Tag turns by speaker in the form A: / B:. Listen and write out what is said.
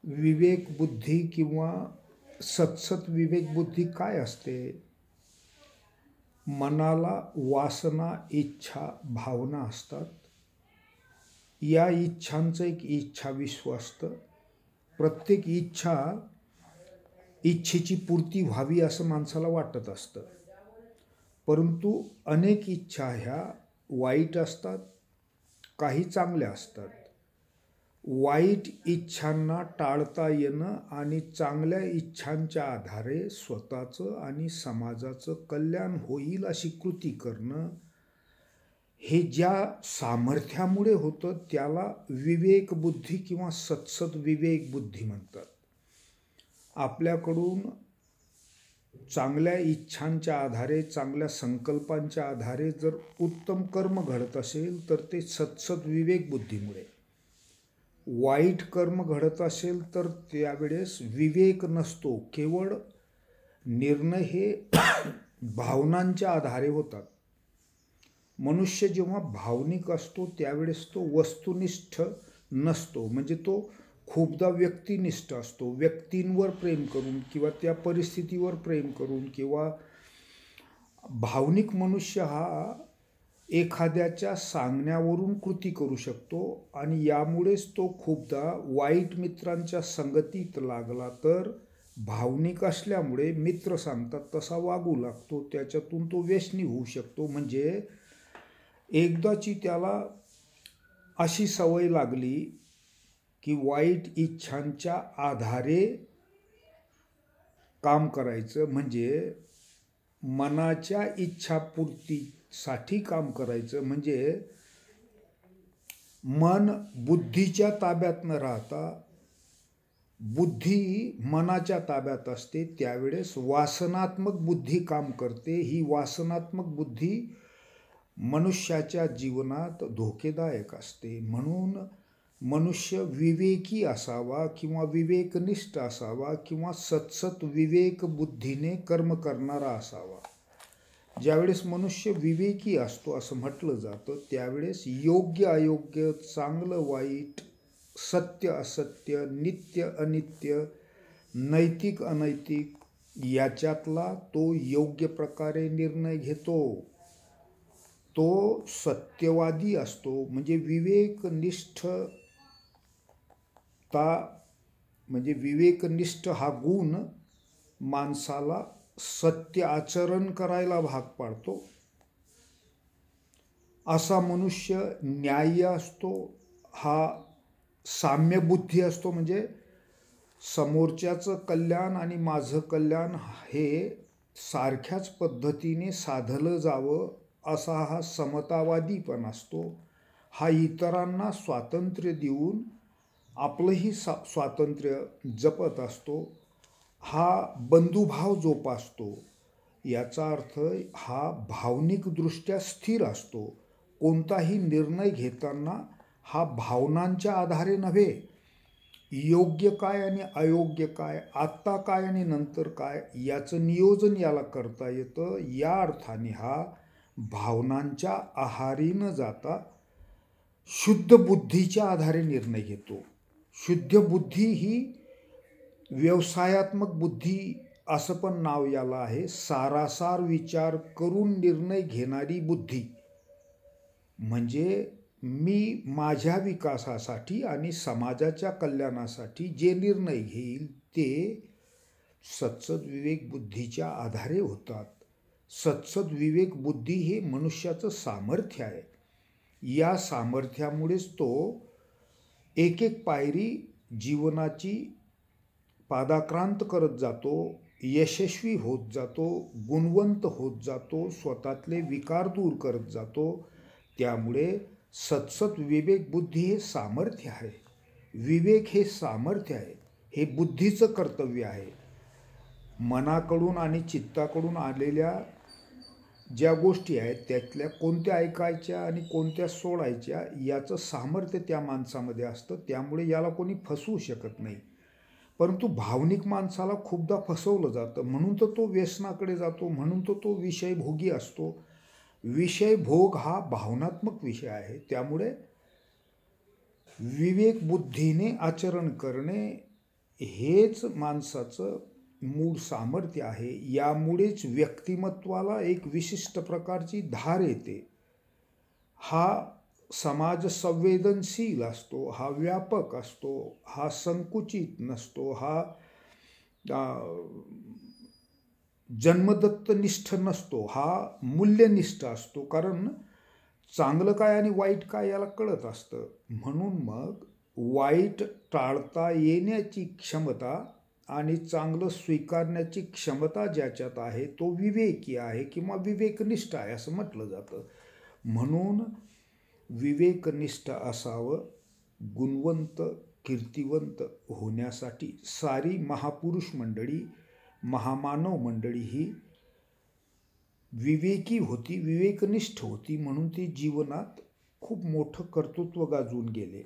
A: विवेक बुद्धी किंवा सत्सत विवेक बुद्धी काय असते? मनाला वासना, इच्छा, भावना असतात. या इच्छांचं एक इच्छाविश्व असतं. प्रत्येक इच्छेची पूर्ती व्हावी असं माणसाला वाटत असतं. परंतु अनेक इच्छा ह्या वाईट असतात, काही चांगल्या असतात. वाईट इच्छांना टाळता येणं आणि चांगल्या इच्छांच्या आधारे स्वतःचं आणि समाजाचं कल्याण होईल अशी कृती करणं, हे ज्या सामर्थ्यामुळे होतं त्याला विवेक बुद्धी किंवा सत्सद विवेक बुद्धी म्हणतात. आपल्याकडून चांगल्या इच्छांच्या आधारे, चांगल्या संकल्पांच्या आधारे जर उत्तम कर्म घडत असेल तर ते सत्सद विवेक बुद्धीमुळे. वाईट कर्म घडत असेल तर त्यावेळेस विवेक नसतो, केवळ निर्णय हे भावनांच्या आधारे होतात. मनुष्य जेव्हा भावनिक असतो त्यावेळेस तो वस्तुनिष्ठ नसतो, म्हणजे तो खूपदा व्यक्तिनिष्ठ असतो. व्यक्तींवर प्रेम करून किंवा त्या परिस्थितीवर प्रेम करून किंवा भावनिक मनुष्य हा एखाद्याच्या सांगण्यावरून कृती करू शकतो आणि यामुळेच तो खूपदा वाईट मित्रांच्या संगतीत लागला तर भावनिक असल्यामुळे मित्र सांगतात तसा वागू लागतो, त्याच्यातून तो व्यसनी होऊ शकतो. म्हणजे एकदाची त्याला अशी सवय लागली की वाईट इच्छांच्या आधारे काम करायचं, म्हणजे मनाच्या इच्छापूर्तीसाठी काम करायचं. म्हणजे मन बुद्धीच्या ताब्यात न राहता बुद्धी मनाच्या ताब्यात असते, त्यावेळेस वासनात्मक बुद्धी काम करते. ही वासनात्मक बुद्धी मनुष्याच्या जीवनात धोकेदायक असते. म्हणून मनुष्य विवेकी असावा किंवा विवेकनिष्ठ असावा किंवा सत्सत विवेक बुद्धीने कर्म करणारा असावा. ज्यावेळेस मनुष्य विवेकी असतो असं म्हटलं जातं त्यावेळेस योग्य अयोग्य, चांगलं वाईट, सत्य असत्य, नित्य अनित्य, नैतिक अनैतिक याच्यातला तो योग्य प्रकारे निर्णय घेतो. तो सत्यवादी असतो. म्हणजे विवेकनिष्ठ हा गुण माणसाला सत्य आचरण करायला भाग पाडतो. असा मनुष्य न्याय्य असतो. हा साम्यबुद्धी असतो, म्हणजे समोरच्याचं कल्याण आणि माझं कल्याण हे सारख्याच पद्धतीने साधलं जावं असा हा समतावादी पण असतो. हा इतरांना स्वातंत्र्य देऊन आपलंही स्वातंत्र्य जपत असतो. हा बंधुभाव जोपासतो. याचा अर्थ हा भावनिकदृष्ट्या स्थिर असतो. कोणताही निर्णय घेताना हा भावनांच्या आधारे नव्हे, योग्य काय आणि अयोग्य काय, आत्ता काय आणि नंतर काय याचं नियोजन याला करता येतं. या अर्थाने हा भावनांच्या आहारी न जाता शुद्ध बुद्धीच्या आधारे निर्णय घेतो. शुद्ध बुद्धी ही व्यवसायात्मक बुद्धी असं पण नाव याला आहे. सारासार विचार करून निर्णय घेणारी बुद्धी. म्हणजे मी माझ्या विकासासाठी आणि समाजाच्या कल्याणासाठी जे निर्णय घेईल ते सत्सद विवेक बुद्धीच्या आधारे होतात. सत्सद विवेक बुद्धी हे मनुष्याचं सामर्थ्य आहे. या सामर्थ्यामुळेच तो एक एक पायरी जीवनाची पादाक्रांत करत जातो, यशस्वी होत जातो, गुणवंत होत जातो, स्वतःतले विकार दूर करत जातो. त्यामुळे सत्सत विवेक बुद्धी हे सामर्थ्य आहे. विवेक हे सामर्थ्य आहे. हे बुद्धीचं कर्तव्य आहे. मनाकडून आणि चित्ताकडून आलेल्या ज्या गोष्टी आहेत त्यातल्या कोणत्या ऐकायच्या आणि कोणत्या सोडायच्या याचं सामर्थ्य त्या माणसामध्ये असतं. त्यामुळे याला कोणी फसवू शकत नाही. परंतु भावनिक माणसाला खूपदा फसवलं जातं, म्हणून तर तो व्यसनाकडे जातो, म्हणून तर तो विषयभोगी असतो. विषयभोग हा भावनात्मक विषय आहे. त्यामुळे विवेक बुद्धीने आचरण करणे हेच माणसाचं मूळ सामर्थ्य आहे. यामुळेच व्यक्तिमत्वाला एक विशिष्ट प्रकारची धार येते. हा समाज संवेदनशील असतो, हा व्यापक असतो, हा संकुचित नसतो, हा जन्मदत्तनिष्ठ नसतो, हा मूल्यनिष्ठ असतो. कारण चांगलं काय आणि वाईट काय याला कळत असतं. म्हणून मग वाईट टाळता येण्याची क्षमता आणि चांगलं स्वीकारण्याची क्षमता ज्याच्यात आहे तो विवेकी आहे किंवा विवेकनिष्ठ आहे असं म्हटलं जातं. म्हणून विवेकनिष्ठ असावं. गुणवंत कीर्तिवंत होण्यासाठी सारी महापुरुष मंडळी, महामानव मंडळी ही विवेकी होती, विवेकनिष्ठ होती. म्हणून ती जीवनात खूप मोठं कर्तृत्व गाजवून गेले.